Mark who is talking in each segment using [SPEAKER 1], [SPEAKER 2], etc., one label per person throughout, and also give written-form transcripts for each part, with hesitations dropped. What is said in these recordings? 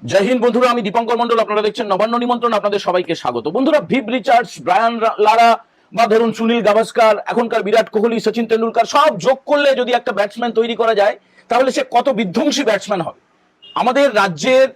[SPEAKER 1] জয় হিন্দ বন্ধুরা, আমি দীপঙ্কর মন্ডল। আপনারা দেখছেন নবান্ন নিমন্ত্রণ। আপনাদের সবাইকে স্বাগত। বন্ধুরা, ভিভ রিচার্ডস, ব্রায়ান লারা বা ধরুন সুনীল গাভাস্কার, এখনকার বিরাট কোহলি, সচিন তেন্ডুলকার সব যোগ করলে যদি একটা ব্যাটসম্যান তৈরি করা যায়, তাহলে সে কত বিধ্বংসী ব্যাটসম্যান হবে। আমাদের রাজ্যের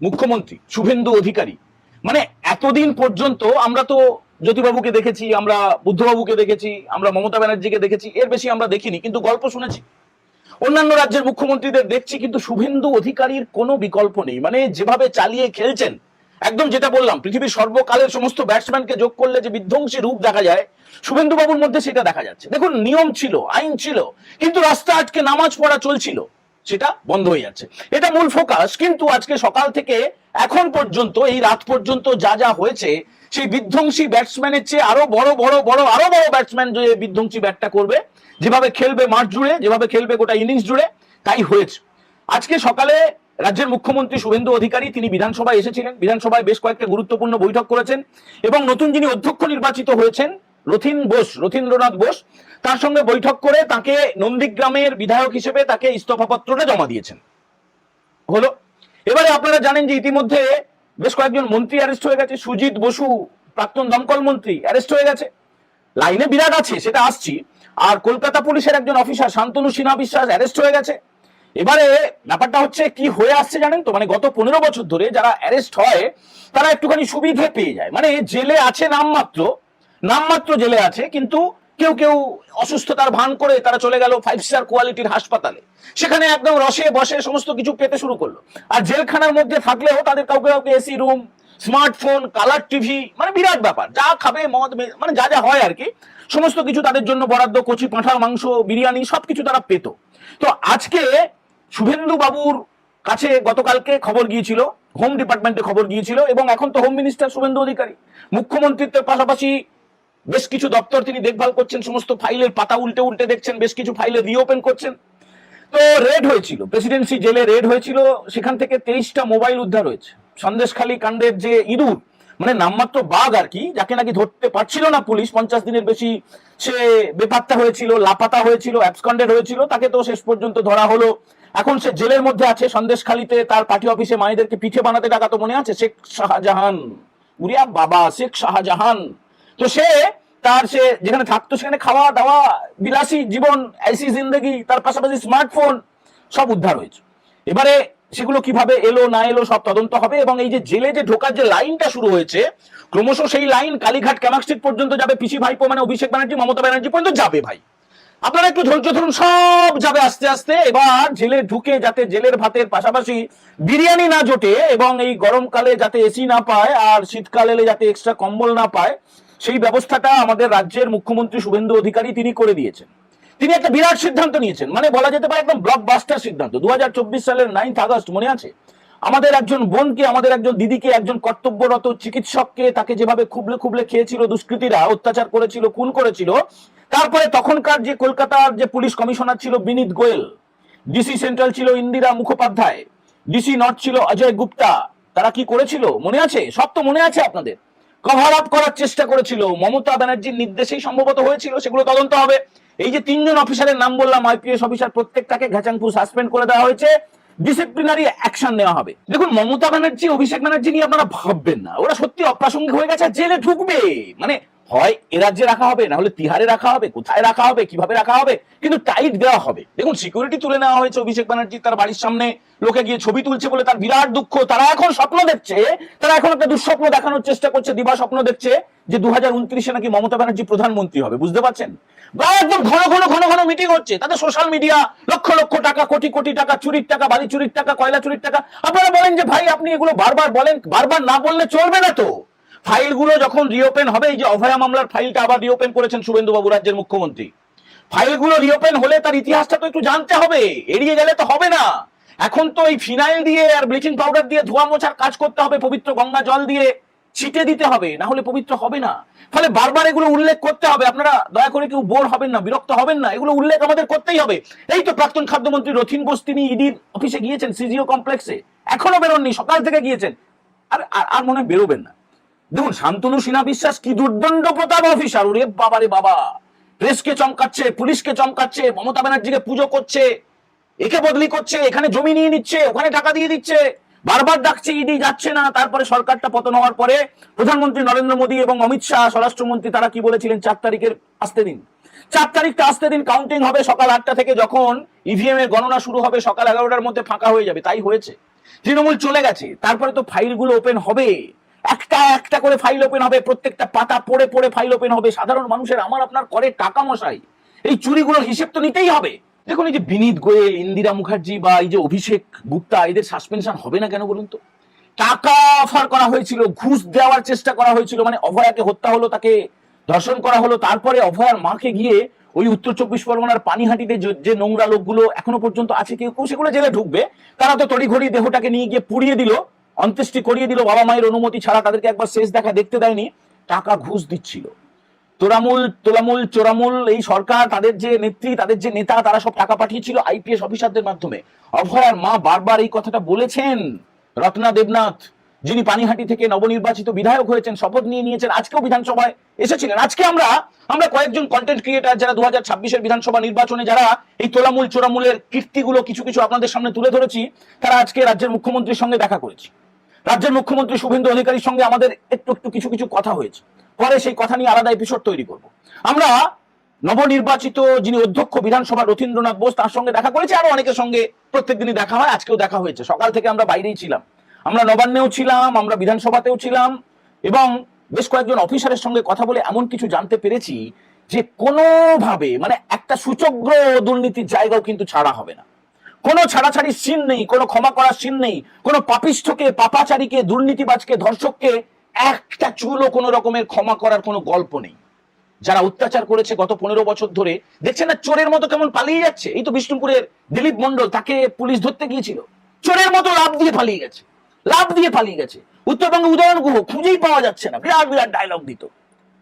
[SPEAKER 1] মুখ্যমন্ত্রী শুভেন্দু অধিকারী, মানে এতদিন পর্যন্ত আমরা তো জ্যোতিবাবুকে দেখেছি, আমরা বুদ্ধবাবুকে দেখেছি, আমরা মমতা ব্যানার্জিকে দেখেছি, এর বেশি আমরা দেখিনি, কিন্তু গল্প শুনেছি। অন্যান্য রাজ্যের মুখ্যমন্ত্রীদের দেখছি, কিন্তু শুভেন্দু অধিকারীর কোনো বিকল্প নেই। মানে যেভাবে চালিয়ে খেলছেন, একদম যেটা বললাম, পৃথিবীর সর্বকালের সমস্ত ব্যাটসম্যানকে যোগ করলে যে বিধ্বংসী রূপ দেখা যায়, শুভেন্দু বাবুর মধ্যে সেটা দেখা যাচ্ছে। দেখুন, নিয়ম ছিল, আইন ছিল, কিন্তু রাস্তা আজকে নামাজ পড়া চলছিল, সেটা বন্ধ হয়ে যাচ্ছে। এটা মূল ফোকাস। কিন্তু আজকে সকাল থেকে এখন পর্যন্ত, এই রাত পর্যন্ত যা যা হয়েছে, সেই বিধ্বংসী ব্যাটসম্যানের চেয়ে আরো বড় বড় বড় আরো বড় ব্যাটসম্যান যে বিধ্বংসী ব্যাটটা করবে, যেভাবে খেলবে মাঠ জুড়ে, যেভাবে খেলবে গোটা ইনিংস জুড়ে, তাই হয়েছে। আজকে সকালে রাজ্যের মুখ্যমন্ত্রী শুভেন্দু অধিকারী তিনি বিধানসভায় এসেছিলেন। বিধানসভায় বেশ কয়েকটা গুরুত্বপূর্ণ বৈঠক করেছেন এবং নতুন যিনি অধ্যক্ষ নির্বাচিত হয়েছেন রথীন্দ্রনাথ বোস, তার সঙ্গে বৈঠক করে তাকে নন্দীগ্রামের বিধায়ক হিসেবে তাকে ইস্তফাপত্রটা জমা দিয়েছেন। হলো। এবারে আপনারা জানেন যে ইতিমধ্যে বেশ কয়েকজন মন্ত্রী অ্যারেস্ট হয়ে গেছে। সুজিত বসু, প্রাক্তন দমকল মন্ত্রী, অ্যারেস্ট হয়ে গেছে। লাইনে বিরাট আছে, সেটা আসছি। আর কলকাতা পুলিশের একজন অফিসার শান্তনু সিনহা বিশ্বাস অ্যারেস্ট হয়ে গেছে। এবারে ব্যাপারটা হচ্ছে কি হয়ে আসছে জানেন তো, মানে গত 15 বছর ধরে যারা অ্যারেস্ট হয় তারা একটুখানি সুবিধে পেয়ে যায়। মানে জেলে আছে নামমাত্র জেলে আছে, কিন্তু কেউ কেউ অসুস্থতার ভান করে তারা চলে গেল 5 স্টার কোয়ালিটির হাসপাতালে, সেখানে একদম রসে বসে সমস্ত কিছু পেতে শুরু করলো। আর জেলখানার মধ্যে থাকলেও তাদের কাউকে কাউকে AC room, smartphone, colour TV, মানে বিরাট ব্যাপার। যা খাবে মদ, মানে যা যা হয় আর কি, সমস্ত কিছু তাদের জন্য বরাদ্দ, কচি পাঁঠার মাংস, বিরিয়ানি, সবকিছু তারা পেত। তো আজকে শুভেন্দু বাবুর কাছে গতকালকে খবর গিয়েছিল, হোম ডিপার্টমেন্টে খবর গিয়েছিল, এবং এখন তো হোম মিনিস্টার শুভেন্দু অধিকারী মুখ্যমন্ত্রীত্বের পাশাপাশি বেশ কিছু দপ্তর তিনি দেখভাল করছেন, সমস্ত ফাইলের পাতা উল্টে উল্টে দেখছেন, বেশ কিছু ফাইলে রিওপেন করছেন। তো রেড হয়েছিল, প্রেসিডেন্সি জেলে রেড হয়েছিল, সেখান থেকে 23টা মোবাইল উদ্ধার হয়েছে। সন্দেশখালী কাণ্ডের যে ইঁদুর, মানে নামমাত্র বাঘ আর কি, যাকে নাকি ধরতে পারছিল না পুলিশ, 50 দিনের বেশি সে বেপাত্তা হয়েছিল, লাপাতা হয়েছিল, অ্যাবসকন্ডেড হয়েছিল, তাকে তো শেষ পর্যন্ত ধরা হলো। এখন সে জেলের মধ্যে আছে সন্দেশখালীতে। তার পার্টি অফিসে মায়েদেরকে পিঠে বানাতে টাকা, তো মনে আছে, শেখ শাহজাহান, উরিয়া বাবা শেখ শাহজাহান। তো সে যেখানে থাকতো সেখানে খাওয়া দাওয়া, বিলাসী জীবন, ऐसी জিন্দগি, তার পাশাপাশি স্মার্টফোন সব উদ্ধার হয়েছে। এবারে সেগুলো কিভাবে এলো না এলো সব তদন্ত হবে, এবং এই যে জেলে যে ঢোকার যে লাইনটা শুরু হয়েছে, ক্রমশ সেই লাইন কালীঘাট ক্যামাক স্ট্রিট পর্যন্ত যাবে। পিসি ভাইপো মানে অভিষেক ব্যানার্জি, মমতা ব্যানার্জি পর্যন্ত যাবে। ভাই, আপনারা একটু ধৈর্য ধরুন, সব যাবে আস্তে আস্তে। এবার জেলে ঢুকে যাতে জেলের ভাতের পাশাপাশি বিরিয়ানি না জোটে, এবং এই গরমকালে যাতে এসি না পায়, আর শীতকালে এলে যাতে এক্সট্রা কম্বল না পায়, সেই ব্যবস্থাটা আমাদের রাজ্যের মুখ্যমন্ত্রী শুভেন্দু অধিকারী তিনি করে দিয়েছেন। তিনি একটা বিরাট সিদ্ধান্ত নিয়েছেন, মানে বলা যেতে পারে একদম ব্লকবাস্টার সিদ্ধান্ত। 2024 সালের 9 আগস্ট মনে আছে, আমাদের একজন বোনকে, আমাদের একজন দিদিকে, একজন কর্তব্যরত চিকিৎসককে, তাকে যেভাবে খুবলে খুবলে খেয়েছিল দুষ্কৃতীরা, অত্যাচার করেছিল, খুন করেছিল। তারপরে তখনকার যে কলকাতার যে পুলিশ কমিশনার ছিল বিনীত গোয়েল, ডিসি সেন্ট্রাল ছিল ইন্দিরা মুখোপাধ্যায়, ডিসি নর্থ ছিল অজয় গুপ্তা, তারা কি করেছিল মনে আছে? সব তো মনে আছে আপনাদের। কভার আপ করার চেষ্টা করেছিল, মমতা ব্যানার্জির নির্দেশেই সম্ভবত হয়েছিল, সেগুলো তদন্ত হবে। এই যে 3জন অফিসারের নাম বললাম, আইপিএস অফিসার, প্রত্যেকটাকে ঘাচাংপু সাসপেন্ড করে দেওয়া হয়েছে, ডিসিপ্লিনারি অ্যাকশন নেওয়া হবে। দেখুন, মমতা ব্যানার্জি, অভিষেক ব্যানার্জি নিয়ে আপনারা ভাববেন না, ওরা সত্যি অপ্রাসঙ্গিক হয়ে গেছে, জেলে ঢুকবে। মানে হয় এ রাজ্যে রাখা হবে, না হলে তিহারে রাখা হবে, কোথায় রাখা হবে, কিভাবে রাখা হবে, কিন্তু টাইট দেওয়া হবে। দেখুন, সিকিউরিটি তুলে নেওয়া হয়েছে অভিষেক ব্যানার্জি, তার বাড়ির সামনে লোকে গিয়ে ছবি তুলছে বলে তার বিরাট দুঃখ। তারা এখন স্বপ্ন দেখছে, তারা এখন একটা দুঃস্বপ্ন দেখানোর চেষ্টা করছে, দিবা স্বপ্ন দেখছে যে 2029-এ নাকি মমতা ব্যানার্জি প্রধানমন্ত্রী হবে, বুঝতে পারছেন? বা একদম ঘন ঘন ঘন ঘন মিটিং হচ্ছে, তাদের সোশ্যাল মিডিয়া, লক্ষ লক্ষ টাকা, কোটি কোটি টাকা, চুরির টাকা, বাড়ি চুরির টাকা, কয়লা চুরির টাকা। আপনারা বলেন যে ভাই আপনি এগুলো বারবার বলেন, বারবার না বললে চলবে না তো। ফাইলগুলো যখন রিওপেন হবে, এই যে অভয়া মামলার ফাইলটা আবার রিওপেন করেছেন শুভেন্দু বাবু, রাজ্যের মুখ্যমন্ত্রী, ফাইলগুলো রিওপেন হলে তার ইতিহাসটা তো একটু জানতে হবে, এড়িয়ে গেলে তো হবে না। এখন তো এই ফিনাইল দিয়ে আর ব্লিচিং পাউডার দিয়ে ধোয়া মোছার কাজ করতে হবে, পবিত্র গঙ্গা জল দিয়ে ছিটে দিতে হবে, না হলে পবিত্র হবে না। ফলে বারবার এগুলো উল্লেখ করতে হবে। আপনারা দয়া করে কেউ বোর হবেন না, বিরক্ত হবেন না, এগুলো উল্লেখ আমাদের করতেই হবে। এই তো প্রাক্তন খাদ্যমন্ত্রী রথীন বোস, তিনি ইডির অফিসে গিয়েছেন, সিজিও কমপ্লেক্সে, এখনো বেরোননি, সকাল থেকে গিয়েছেন, আর মনে হয় বেরোবেন না। দেখুন, শান্তনু সিনহা বিশ্বাস কি দুর্দণ্ড প্রতাপ অফিসার, ওরে বাবা রে বাবা, প্রেসকে চমকাচ্ছে, পুলিশকে চমকাচ্ছে, মমতা ব্যানার্জিকে পুজো করছে, একে বদলি করছে, এখানে জমি নিয়ে নিচ্ছে, ওখানে টাকা দিয়ে দিচ্ছে, বারবার ডাকছে ইডি, যাচ্ছে না। তারপরে সরকারটা পতন হওয়ার পরে প্রধানমন্ত্রী নরেন্দ্র মোদী এবং অমিত শাহ স্বরাষ্ট্রমন্ত্রী তারা কি বলেছিলেন, 4 তারিখের আসতে দিন, 4 তারিখটা আসতে দিন, কাউন্টিং হবে সকাল 8টা থেকে, যখন ইভিএম এর গণনা শুরু হবে সকাল 11টার মধ্যে ফাঁকা হয়ে যাবে। তাই হয়েছে। তৃণমূল চলে গেছে, তারপরে তো ফাইলগুলো ওপেন হবে, একটা একটা করে ফাইল ওপেন হবে, প্রত্যেকটা পাতা পড়ে পড়ে ফাইল ওপেন হবে। সাধারণ মানুষের, আমার আপনার করে টাকা মশাই, এই চুরিগুলোর হিসেব তো নিতেই হবে। দেখুন, এই যে বিনীত গোয়েল, ইন্দিরা মুখার্জি বা এই যে অভিষেক গুপ্তা, এদের সাসপেনশন হবে না কেন বলুন তো? টাকা অফার করা হয়েছিল, ঘুষ দেওয়ার চেষ্টা করা হয়েছিল, মানে অভয়াকে হত্যা হলো, তাকে ধর্ষণ করা হলো, তারপরে অভয়ার মাকে গিয়ে ওই উত্তর 24 পরগনার পানিহাটিতে যে নোংরা লোকগুলো এখনো পর্যন্ত আছে, কেউ কেউ সেগুলো জেলে ঢুকবে, তারা তো তড়িঘড়ি দেহটাকে নিয়ে গিয়ে পুড়িয়ে দিল, অন্ত্যেষ্টি করিয়ে দিল, বাবা মায়ের অনুমতি ছাড়া, তাদেরকে একবার শেষ দেখা দেখতে দেয়নি, টাকা ঘুষ দিচ্ছিল। তোলামূল চোরামূল এই সরকার, তাদের যে নেত্রী, তাদের যে নেতা, তারা সব টাকা পাঠিয়েছিল আইপিএস অফিসারদের মাধ্যমে। অভয়ার মা বারবার এই কথাটা বলেছেন। রত্না দেবনাথ, যিনি পানিহাটি থেকে নবনির্বাচিত বিধায়ক হয়েছেন, শপথ নিয়ে নিয়েছেন, আজকেও বিধানসভায় এসেছিলেন। আজকে আমরা কয়েকজন কন্টেন্ট ক্রিয়েটার যারা 2026-এর বিধানসভা নির্বাচনে যারা এই তোলামূল চোরামূলের কীর্তিগুলো কিছু কিছু আপনাদের সামনে তুলে ধরেছি, তারা আজকে রাজ্যের মুখ্যমন্ত্রীর সঙ্গে দেখা করেছি। রাজ্যের মুখ্যমন্ত্রী শুভেন্দু অধিকারীর সঙ্গে আমাদের একটু কিছু কিছু কথা হয়েছে, পরে সেই কথা নিয়ে আলাদা এপিসোড তৈরি করব। আমরা নবনির্বাচিত যিনি অধ্যক্ষ বিধানসভা রথীন্দ্রনাথ বোস, তার সঙ্গে দেখা করেছি, আরো অনেকের সঙ্গে প্রত্যেকদিনই দেখা হয়, আজকেও দেখা হয়েছে। সকাল থেকে আমরা বাইরেই ছিলাম, আমরা নবান্নেও ছিলাম, আমরা বিধানসভাতেও ছিলাম, এবং বেশ কয়েকজন অফিসারের সঙ্গে কথা বলে এমন কিছু জানতে পেরেছি যে কোনোভাবে, মানে একটা সূচগ্র দুর্নীতির জায়গাও কিন্তু ছাড়া হবে না। কোনো ছাড়াছাড়ির সিন নেই, কোনো ক্ষমা করার সিন নেই, কোনো পাপিষ্ঠকে, পাপাচারীকে, দুর্নীতিবাজকে, ধর্ষককে একটা চুলও কোনো রকমের ক্ষমা করার কোনো গল্প নেই। যারা অত্যাচার করেছে গত 15 বছর ধরে, দেখছেন না চোরের মতো কেমন পালিয়ে যাচ্ছে। এই তো বিষ্ণুপুরের দিলীপ মন্ডল, তাকে পুলিশ ধরতে গিয়েছিল, চোরের মতো লাভ দিয়ে পালিয়ে গেছে। উত্তরবঙ্গে উদয়ন গুহ খুঁজেই পাওয়া যাচ্ছে না, বিরাট বিরাট ডায়লগ দিত।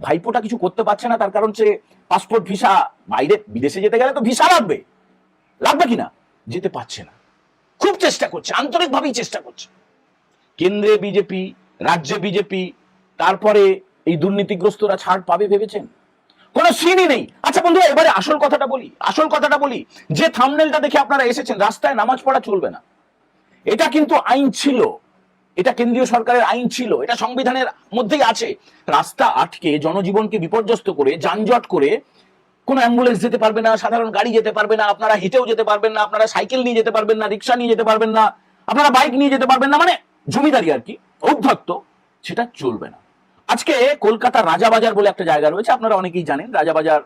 [SPEAKER 1] ভাইপোটা কিছু করতে পারছে না, তার কারণ সে পাসপোর্ট ভিসা, বাইরে বিদেশে যেতে গেলে তো ভিসা লাগবে কিনা, যেতে পারছে না। খুব চেষ্টা করছে, আন্তরিকভাবেই চেষ্টা করছে। কেন্দ্রে বিজেপি, রাজ্যে বিজেপি, তারপরে এই দুর্নীতিগ্রস্তরা ছাড় পাবে ভেবেছেন? কোনো সিনই নেই। আচ্ছা বন্ধু, এবারে আসল কথাটা বলি, যে থাম্বনেলটা দেখে আপনারা এসেছেন, রাস্তায় নামাজ পড়া চলবে না, এটা কিন্তু আইন ছিল, এটা কেন্দ্রীয় সরকারের আইন ছিল, এটা সংবিধানের মধ্যেই আছে। রাস্তা আটকে জনজীবনকে বিপর্যস্ত করে, যানজট করে, কোনো অ্যাম্বুলেন্স যেতে পারবে না, সাধারণ গাড়ি যেতে পারবে না, আপনারা হেঁটেও যেতে পারবেন না, আপনারা সাইকেল নিয়ে যেতে পারবেন না, রিক্সা নিয়ে যেতে পারবেন না, আপনারা বাইক নিয়ে যেতে পারবেন না, মানে জমিদারি আর কি, ঔদ্ধত্য, সেটা চলবে না। আজকে কলকাতার রাজাবাজার বলে একটা জায়গা রয়েছে, আপনারা অনেকেই জানেন, রাজাবাজার,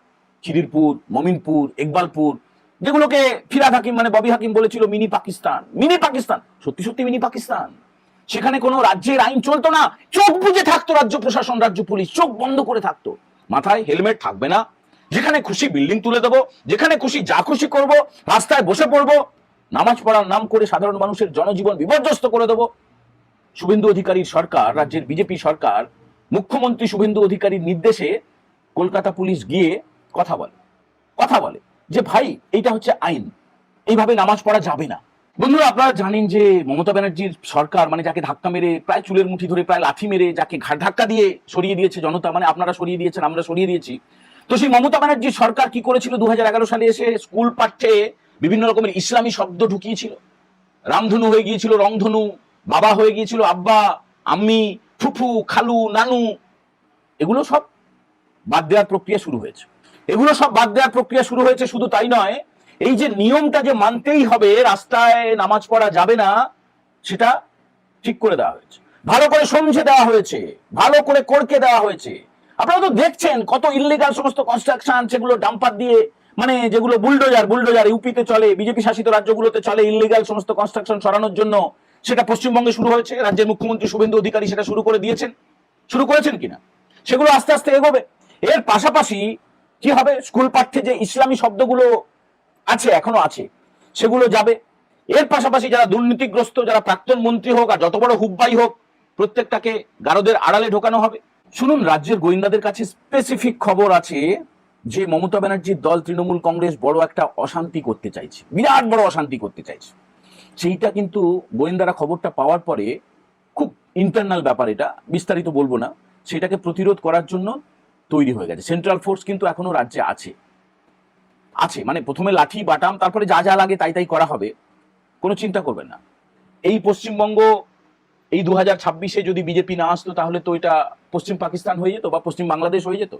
[SPEAKER 1] খিদিরপুর, মমিনপুর, ইকবালপুর, যেগুলোকে ফিরহাদ হাকিম মানে ববি হাকিম বলেছিল মিনি পাকিস্তান, সত্যি সত্যি মিনি পাকিস্তান। সেখানে কোনো রাজ্যের আইন চলতো না, চোখ বুজে থাকতো রাজ্য প্রশাসন, রাজ্য পুলিশ চোখ বন্ধ করে থাকতো, মাথায় হেলমেট থাকবে না, যেখানে খুশি বিল্ডিং তুলে দেবো, যেখানে খুশি যা খুশি করবো, রাস্তায় বসে পড়বো, নামাজ পড়ার নাম করে সাধারণ মানুষের জনজীবন বিপর্যস্ত করে দেবো। শুভেন্দু অধিকারীর সরকার, রাজ্যের বিজেপি সরকার, মুখ্যমন্ত্রী শুভেন্দু অধিকারীর নির্দেশে কলকাতা পুলিশ গিয়ে কথা বলে যে ভাই এইটা হচ্ছে আইন, এইভাবে নামাজ পড়া যাবে না। বন্ধুরা, আপনারা জানেন যে মমতা ব্যানার্জির সরকার, মানে যাকে ধাক্কা মেরে, প্রায় চুলের মুঠি ধরে, প্রায় লাথি মেরে, যাকে ঘাড় ধাক্কা দিয়ে সরিয়ে দিয়েছে জনতা, মানে আপনারা সরিয়ে দিয়েছেন, আমরা সরিয়ে দিয়েছি, তো সেই মমতা ব্যানার্জির সরকার কি করেছিল, 2011 সালে এসে স্কুল পাঠ্যে বিভিন্ন রকমের ইসলামী শব্দ ঢুকিয়েছিল। রামধনু হয়ে গিয়েছিল রংধনু, বাবা হয়ে গিয়েছিল আব্বা, আম্মি, ফুফু, খালু, নানু, এগুলো সব বাদ দেওয়ার প্রক্রিয়া শুরু হয়েছে। শুধু তাই নয়, এই যে নিয়মটা যে মানতেই হবে, রাস্তায় নামাজ পড়া যাবে না, সেটা ঠিক করে দেওয়া হয়েছে, ভালো করে সমঝে দেওয়া হয়েছে, ভালো করে করকে দেওয়া হয়েছে। আপনারা তো দেখছেন কত ইল্লিগাল সমস্ত কনস্ট্রাকশন, সেগুলো ডাম্পার দিয়ে, মানে যেগুলো বুলডোজার ইউপিতে চলে, বিজেপি শাসিত রাজ্যগুলোতে চলে, ইল্লিগাল সমস্ত কনস্ট্রাকশন সরানোর জন্য, সেটা পশ্চিমবঙ্গে শুরু হয়েছে। রাজ্যের মুখ্যমন্ত্রী শুভেন্দু অধিকারী সেটা শুরু করেছেন কিনা, সেগুলো আস্তে আস্তে এগোবে। এর পাশাপাশি কি হবে, স্কুল পাঠ্যে যে ইসলামী শব্দগুলো আছে, এখনো আছে, সেগুলো যাবে। এর পাশাপাশি যারা দুর্নীতিগ্রস্ত, যারা প্রাক্তন মন্ত্রী হোক আর যত বড় হুব্বাই হোক, প্রত্যেকটাকে গারদের আড়ালে ঢোকানো হবে। শুনুন, রাজ্যের গোয়েন্দাদের কাছে স্পেসিফিক খবর আছে যে মমতা ব্যানার্জির দল তৃণমূল কংগ্রেস বড় একটা অশান্তি করতে চাইছে, বিরাট বড় অশান্তি করতে চাইছে। সেইটা কিন্তু গোয়েন্দারা খবরটা পাওয়ার পরে, খুব ইন্টারনাল ব্যাপার, এটা বিস্তারিত বলবো না, সেটাকে প্রতিরোধ করার জন্য তৈরি হয়ে গেছে। সেন্ট্রাল ফোর্স কিন্তু এখনো রাজ্যে আছে, মানে প্রথমে লাঠি বাটাম, তারপরে যা যা লাগে তাই করা হবে, কোনো চিন্তা করবেন না। এই পশ্চিমবঙ্গ এই 2026-এ যদি বিজেপি না আসতো তাহলে তো এটা পশ্চিম পাকিস্তান হয়ে যেত বা পশ্চিম বাংলাদেশ হয়ে যেত।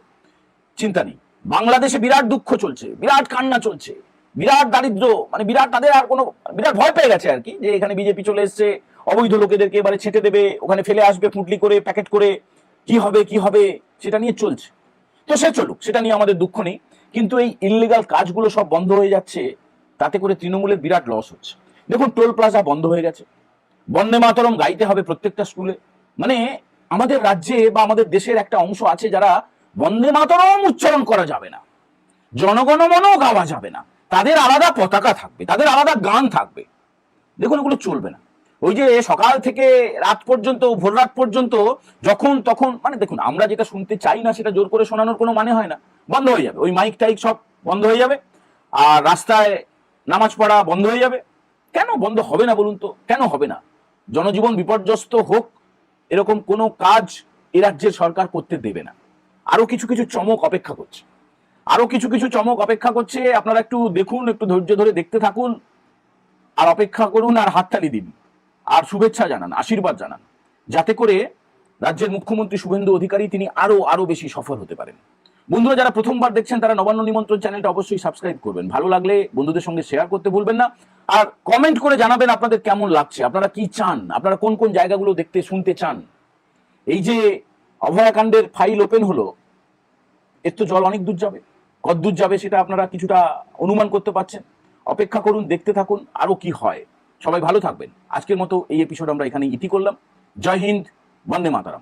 [SPEAKER 1] চিন্তা নেই। বাংলাদেশে বিরাট দুঃখ চলছে, বিরাট কান্না চলছে, বিরাট দারিদ্র, মানে বিরাট, তাদের আর কোনো, বিরাট ভয় পেয়ে গেছে আর কি, যে এখানে বিজেপি চলে এসছে, অবৈধ লোকেদেরকে এবারে ছেটে দেবে, ওখানে ফেলে আসবে পুটলি করে, প্যাকেট করে, কি হবে কি হবে সেটা নিয়ে চলছে। তো সে চলুক, সেটা নিয়ে আমাদের দুঃখ নেই, কিন্তু এই ইললিগাল কাজগুলো সব বন্ধ হয়ে যাচ্ছে, তাতে করে তৃণমূলের বিরাট লস হচ্ছে। দেখুন, টোল প্লাজা বন্ধ হয়ে গেছে, বন্দে মাতরম গাইতে হবে প্রত্যেকটা স্কুলে। মানে আমাদের রাজ্যে বা আমাদের দেশের একটা অংশ আছে যারা বন্দে মাতরম উচ্চারণ করা যাবে না, জনগণমনও গাওয়া যাবে না, তাদের আলাদা পতাকা থাকবে, তাদের আলাদা গান থাকবে। দেখুন, এগুলো চলবে না। ওই যে সকাল থেকে রাত পর্যন্ত, ভোর রাত পর্যন্ত যখন তখন, মানে দেখুন, আমরা যেটা শুনতে চাই না সেটা জোর করে শোনানোর কোনো মানে হয় না, বন্ধ হয়ে যাবে। ওই মাইক টাইক সব বন্ধ হয়ে যাবে, আর রাস্তায় নামাজ পড়া বন্ধ হয়ে যাবে। কেন বন্ধ হবে না বলুন তো, কেন হবে না? জনজীবন বিপর্যস্ত হোক এরকম কোনো কাজ এ রাজ্যের সরকার করতে দেবে না। আরো কিছু কিছু চমক অপেক্ষা করছে, আরো কিছু কিছু চমক অপেক্ষা করছে। আপনারা একটু দেখুন, একটু ধৈর্য ধরে দেখতে থাকুন, আর অপেক্ষা করুন, আর হাততালি দিন, আর শুভেচ্ছা জানান, আশীর্বাদ জানান, যাতে করে রাজ্যের মুখ্যমন্ত্রী শুভেন্দু অধিকারী তিনি আরো আরো বেশি সফল হতে পারেন। বন্ধুরা, যারা প্রথমবার দেখছেন তারা নবান্ন নিমন্ত্রণ চ্যানেলটা অবশ্যই সাবস্ক্রাইব করবেন, ভালো লাগলে বন্ধুদের সঙ্গে শেয়ার করতে ভুলবেন না, আর কমেন্ট করে জানাবেন আপনাদের কেমন লাগছে, আপনারা কি চান, আপনারা কোন কোন জায়গাগুলো দেখতে শুনতে চান। এই যে অভয়াকাণ্ডের ফাইল ওপেন হলো, এর তো জল অনেক দূর যাবে, কত দূর যাবে সেটা আপনারা কিছুটা অনুমান করতে পারছেন। অপেক্ষা করুন, দেখতে থাকুন আরো কি হয়। সবাই ভালো থাকবেন। আজকের মতো এই এপিসোড আমরা এখানে ইতি করলাম। জয় হিন্দ, বন্দে মাতরম।